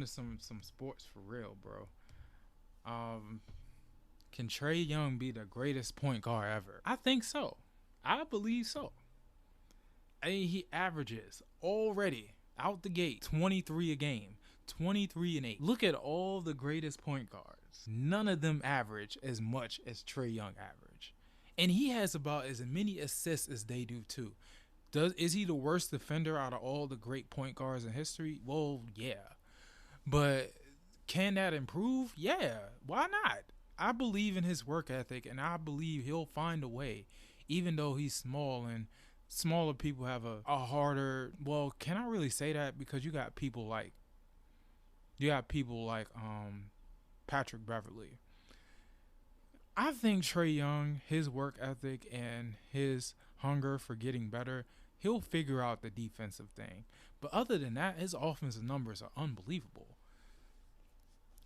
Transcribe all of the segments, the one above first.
into some sports for real, bro. Um, can Trae Young be the greatest point guard ever? I think so. I believe so. I mean, he averages already out the gate 23 a game, 23 and 8. Look at all the greatest point guards. None of them average as much as Trae Young average. And he has about as many assists as they do too. Is he the worst defender out of all the great point guards in history? Well, yeah. But can that improve? Yeah. Why not? I believe in his work ethic, and I believe he'll find a way, even though he's small and smaller people have a harder. Well, can I really say that? Because you got people like Patrick Beverly. I think Trae Young, his work ethic and his hunger for getting better, he'll figure out the defensive thing. But other than that, his offensive numbers are unbelievable.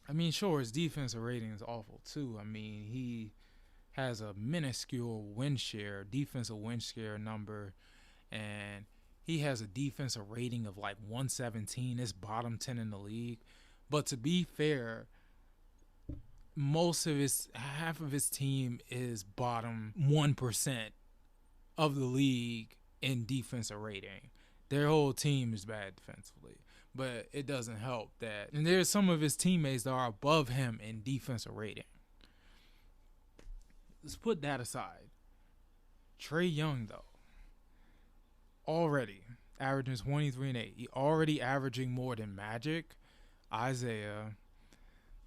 I mean, sure, his defensive rating is awful too. I mean, he has a minuscule defensive win share number, and he has a defensive rating of like 117. It's bottom 10 in the league. But to be fair, half of his team is bottom 1% of the league in defensive rating. Their whole team is bad defensively. But it doesn't help that. And there's some of his teammates that are above him in defensive rating. Let's put that aside. Trae Young, though, already averaging 23 and 8. He already averaging more than Magic, Isaiah,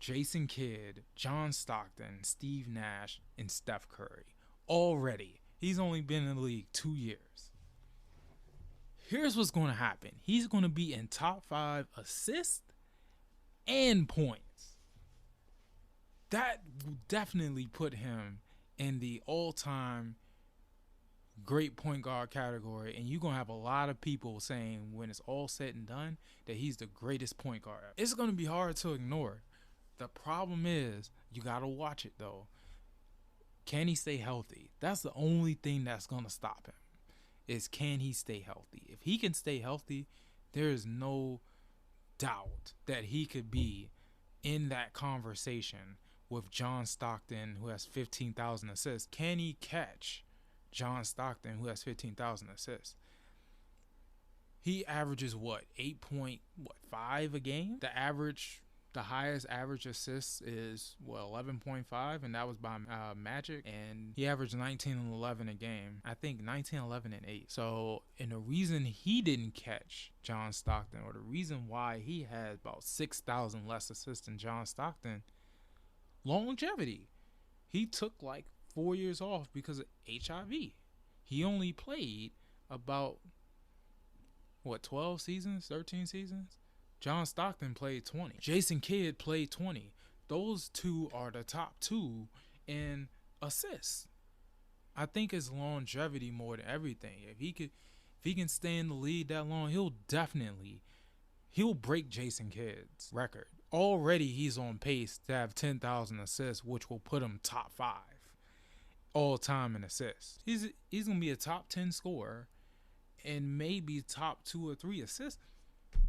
Jason Kidd, John Stockton, Steve Nash, and Steph Curry. Already. He's only been in the league 2 years. Here's what's going to happen. He's going to be in top 5 assists and points. That will definitely put him in the all-time great point guard category, and you're going to have a lot of people saying when it's all said and done that he's the greatest point guard ever. It's going to be hard to ignore. The problem is you got to watch it, though. Can he stay healthy? That's the only thing that's going to stop him, is can he stay healthy? If he can stay healthy, there is no doubt that he could be in that conversation with John Stockton, who has 15,000 assists. Can he catch John Stockton, who has 15,000 assists? He averages 8.5 a game? The highest average assists is 11.5, and that was by Magic, and he averaged 19 and 11 a game. I think 19, 11, and 8. So, and the reason he didn't catch John Stockton, or the reason why he had about 6,000 less assists than John Stockton, longevity. He took like 4 years off because of HIV. He only played about 12 seasons, 13 seasons. John Stockton played 20. Jason Kidd played 20. Those two are the top two in assists. I think it's longevity more than everything. If he can stay in the league that long, he'll break Jason Kidd's record. Already he's on pace to have 10,000 assists, which will put him top 5 all time in assists. He's gonna be a top 10 scorer and maybe top 2 or 3 assists.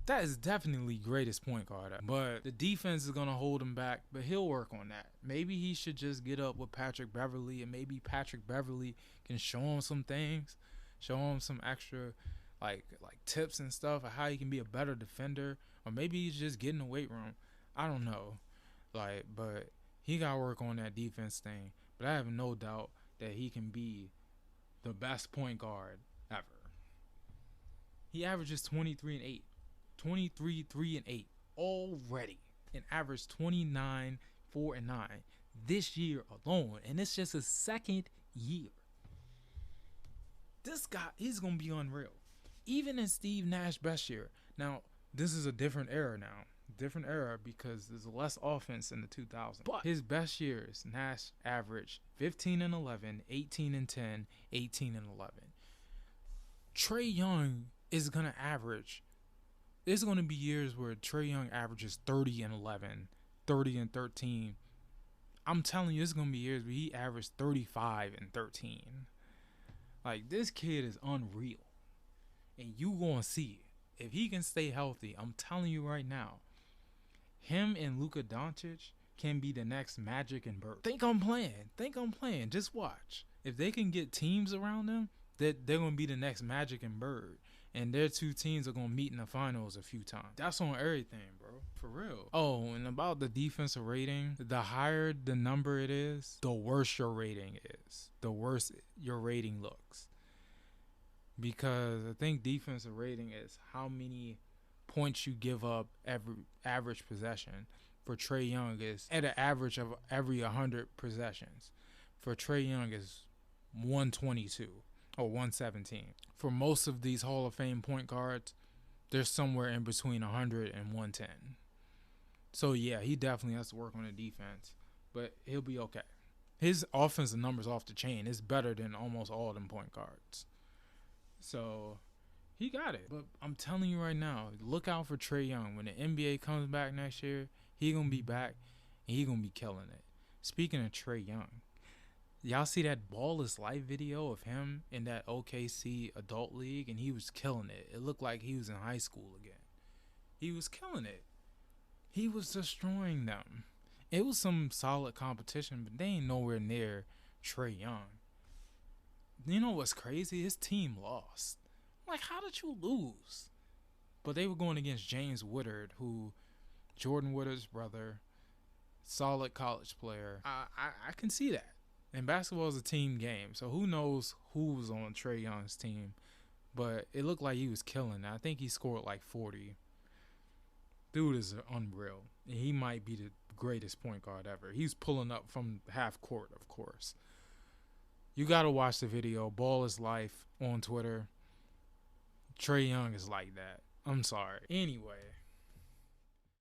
That is definitely greatest point guard. But the defense is going to hold him back, but he'll work on that. Maybe he should just get up with Patrick Beverly, and maybe Patrick Beverly can show him some things, show him some extra like tips and stuff of how he can be a better defender, or maybe he's just getting in the weight room. I don't know. But he got to work on that defense thing. But I have no doubt that he can be the best point guard ever. He averages 23 and 8. 23, 3, and 8 already, and averaged 29, 4, and 9 this year alone, and it's just his second year. This guy, he's going to be unreal. Even in Steve Nash's best year. Now, this is a different era now. Different era because there's less offense in the 2000s. But his best years, Nash averaged 15 and 11, 18 and 10, 18 and 11. Trae Young is going to average. There's going to be years where Trae Young averages 30 and 11, 30 and 13. I'm telling you, there's going to be years where he averaged 35 and 13. Like, this kid is unreal. And you going to see it. If he can stay healthy, I'm telling you right now, him and Luka Doncic can be the next Magic and Bird. Think I'm playing. Just watch. If they can get teams around them, that they're going to be the next Magic and Bird. And their two teams are going to meet in the finals a few times. That's on everything, bro. For real. Oh, and about the defensive rating, the higher the number it is, the worse your rating is. The worse your rating looks. Because I think defensive rating is how many points you give up every average possession. For Trae Young is at an average of every 100 possessions. For Trae Young is 122 or 117. For most of these Hall of Fame point guards, they're somewhere in between 100 and 110. So yeah, he definitely has to work on the defense, but he'll be okay. His offensive numbers off the chain is better than almost all of them point guards. So he got it. But I'm telling you right now, look out for Trae Young. When the NBA comes back next year, he going to be back and he going to be killing it. Speaking of Trae Young, y'all see that Ball is Life video of him in that OKC adult league, and he was killing it. It looked like he was in high school again. He was killing it. He was destroying them. It was some solid competition, but they ain't nowhere near Trae Young. You know what's crazy? His team lost. Like, how did you lose? But they were going against James Woodard, who Jordan Woodard's brother, solid college player. I can see that. And basketball is a team game, so who knows who was on Trae Young's team. But it looked like he was killing it. I think he scored like 40. Dude is unreal. And he might be the greatest point guard ever. He's pulling up from half court, of course. You got to watch the video. Ball is Life on Twitter. Trae Young is like that. I'm sorry. Anyway,